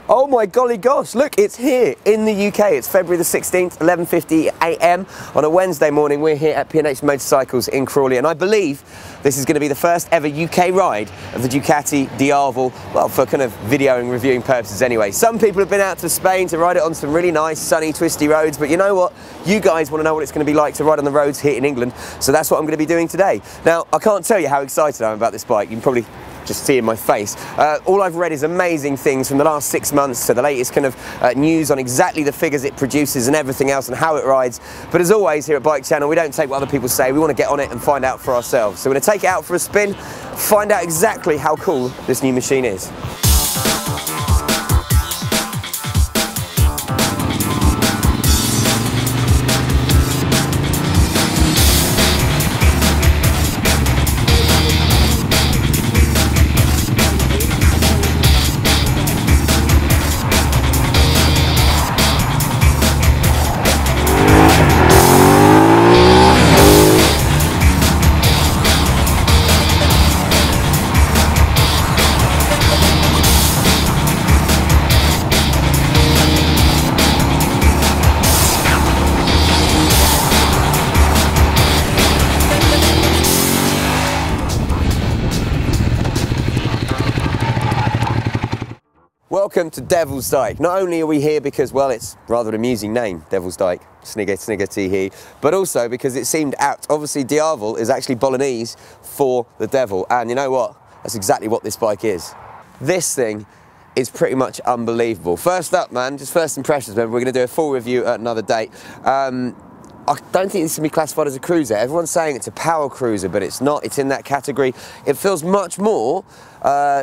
Oh my golly gosh, look, it's here in the UK. It's February the 16th, 11:50 AM on a Wednesday morning. We're here at P&H Motorcycles in Crawley, and I believe this is going to be the first ever UK ride of the Ducati Diavel, well, for kind of video and reviewing purposes anyway. Some people have been out to Spain to ride it on some really nice, sunny, twisty roads, but you know what? You guys want to know what it's going to be like to ride on the roads here in England, so that's what I'm going to be doing today. Now, I can't tell you how excited I am about this bike. You can probably just see in my face. All I've read is amazing things from the last 6 months to the latest kind of news on exactly the figures it produces and everything else and how it rides. But as always here at Bike Channel, we don't take what other people say, we want to get on it and find out for ourselves. So we're going to take it out for a spin, find out exactly how cool this new machine is. Welcome to Devil's Dyke. Not only are we here because, well, it's rather an amusing name, Devil's Dyke, snigger, snigger, tee hee, but also because it seemed apt. Obviously, Diavel is actually Bolognese for the devil, and you know what? That's exactly what this bike is. This thing is pretty much unbelievable. First up, man, just first impressions, remember, we're going to do a full review at another date. I don't think this can be classified as a cruiser. Everyone's saying it's a power cruiser, but it's not. It's in that category. It feels much more,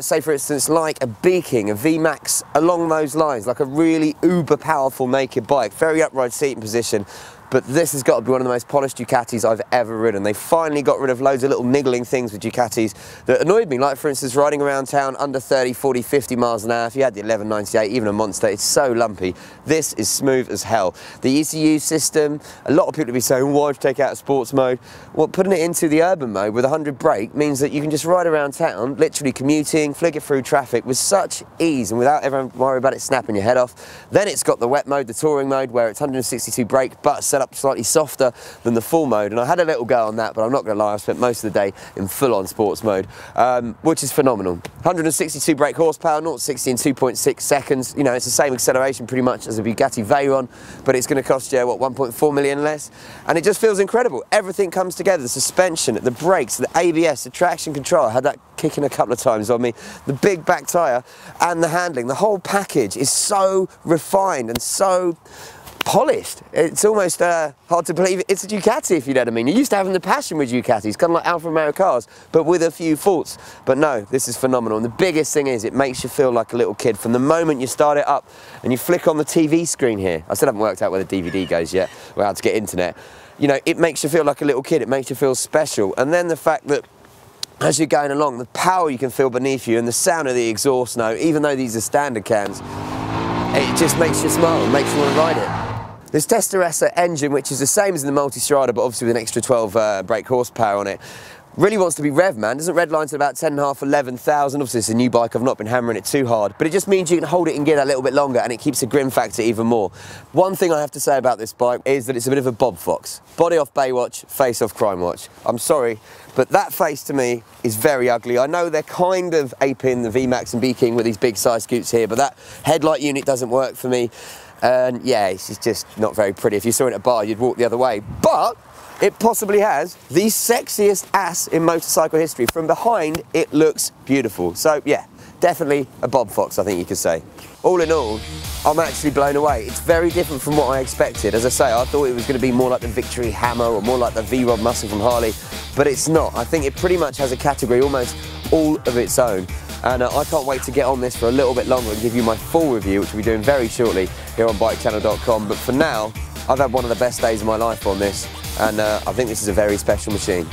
say for instance, like a Beaking, a VMAX, along those lines, like a really uber powerful naked bike. Very upright seating position. But this has got to be one of the most polished Ducatis I've ever ridden. They finally got rid of loads of little niggling things with Ducatis that annoyed me, like for instance riding around town under 30, 40, 50 miles an hour. If you had the 1198, even a Monster, it's so lumpy. This is smooth as hell. The ECU system, a lot of people will be saying, why would you take it out of sports mode? Well, putting it into the urban mode with 100 brake means that you can just ride around town, literally commuting, flick it through traffic with such ease and without ever worrying about it snapping your head off. Then it's got the wet mode, the touring mode, where it's 162 brake, but set up slightly softer than the full mode, and I had a little go on that, but I'm not going to lie, I've spent most of the day in full-on sports mode, which is phenomenal. 162 brake horsepower, 0 to 60 in 2.6 seconds. You know, it's the same acceleration pretty much as a Ducati Veyron, but it's going to cost you, what, 1.4 million less? And it just feels incredible. Everything comes together, the suspension, the brakes, the ABS, the traction control. I had that kicking a couple of times on me, the big back tyre and the handling. The whole package is so refined and so polished. It's almost hard to believe it's a Ducati, if you know what I mean. You're used to having the passion with Ducatis, kind of like Alfa Romeo cars, but with a few faults. But no, this is phenomenal. And the biggest thing is it makes you feel like a little kid from the moment you start it up and you flick on the TV screen here. I still haven't worked out where the DVD goes yet, or how to get internet. You know, it makes you feel like a little kid. It makes you feel special. And then the fact that as you're going along, the power you can feel beneath you and the sound of the exhaust note, even though these are standard cans, it just makes you smile and makes you want to ride it. This Testarossa engine, which is the same as in the Multistrada, but obviously with an extra 12 brake horsepower on it, really wants to be rev, man. Doesn't redline to about 10.5, 11,000. Obviously it's a new bike, I've not been hammering it too hard, but it just means you can hold it in gear a little bit longer and it keeps the grin factor even more. One thing I have to say about this bike is that it's a bit of a Bob Fox. Body off Baywatch, face off Crime Watch. I'm sorry, but that face to me is very ugly. I know they're kind of aping the VMAX and Beaking with these big size scoots here, but that headlight unit doesn't work for me. And yeah, it's just not very pretty. If you saw it at a bar, you'd walk the other way. But it possibly has the sexiest ass in motorcycle history. From behind, it looks beautiful. So yeah, definitely a Bob Fox, I think you could say. All in all, I'm actually blown away. It's very different from what I expected. As I say, I thought it was going to be more like the Victory Hammer or more like the V-Rod Muscle from Harley, but it's not. I think it pretty much has a category almost all of its own. And I can't wait to get on this for a little bit longer and give you my full review, which we'll be doing very shortly here on bikechannel.com. But for now, I've had one of the best days of my life on this, and I think this is a very special machine.